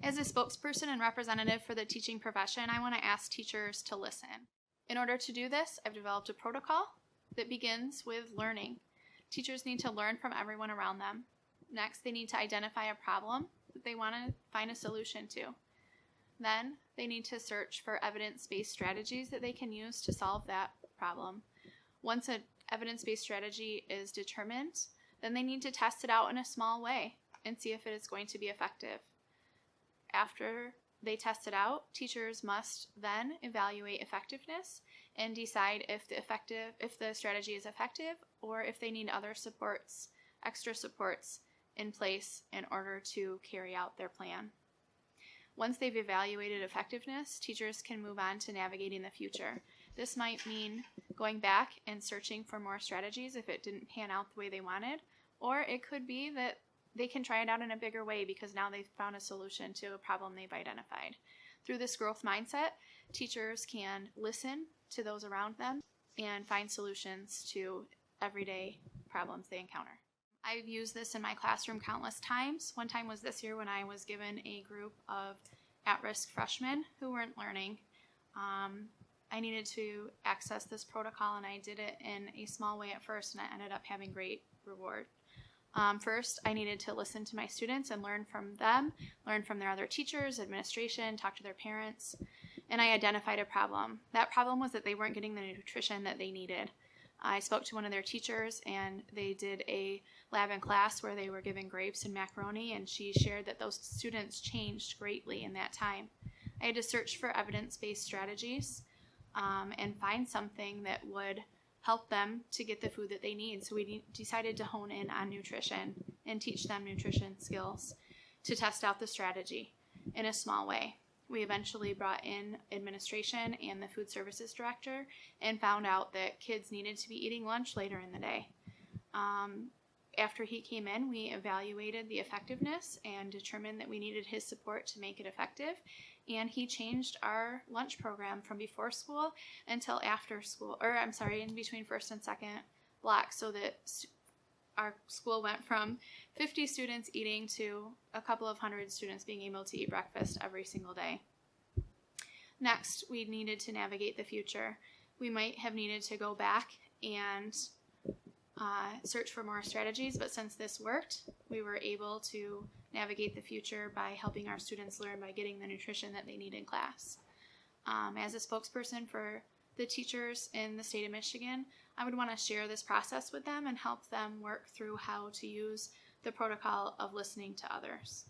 As a spokesperson and representative for the teaching profession, I want to ask teachers to listen. In order to do this, I've developed a protocol that begins with learning. Teachers need to learn from everyone around them. Next, they need to identify a problem that they want to find a solution to. Then, they need to search for evidence-based strategies that they can use to solve that problem. Once an evidence-based strategy is determined, then they need to test it out in a small way and see if it is going to be effective. After they test it out, teachers must then evaluate effectiveness and decide if the strategy is effective or if they need other supports, extra supports in place in order to carry out their plan. Once they've evaluated effectiveness, teachers can move on to navigating the future. This might mean going back and searching for more strategies if it didn't pan out the way they wanted, or it could be that they can try it out in a bigger way because now they've found a solution to a problem they've identified. Through this growth mindset, teachers can listen to those around them and find solutions to everyday problems they encounter. I've used this in my classroom countless times. One time was this year when I was given a group of at-risk freshmen who weren't learning. I needed to access this protocol, and I did it in a small way at first, and I ended up having great reward. First, I needed to listen to my students and learn from them, learn from their other teachers, administration, talk to their parents, and I identified a problem. That problem was that they weren't getting the nutrition that they needed. I spoke to one of their teachers, and they did a lab in class where they were given grapes and macaroni, and she shared that those students changed greatly in that time. I had to search for evidence-based strategies and find something that would help them to get the food that they need. So we decided to hone in on nutrition and teach them nutrition skills to test out the strategy in a small way. We eventually brought in administration and the food services director and found out that kids needed to be eating lunch later in the day. After he came in, we evaluated the effectiveness and determined that we needed his support to make it effective. And he changed our lunch program from before school until after school, in between first and second blocks, so that our school went from 50 students eating to a couple of hundred students being able to eat breakfast every single day. Next, we needed to navigate the future. We might have needed to go back and search for more strategies, but since this worked, we were able to navigate the future by helping our students learn by getting the nutrition that they need in class. As a spokesperson for the teachers in the state of Michigan, I would want to share this process with them and help them work through how to use the protocol of listening to others.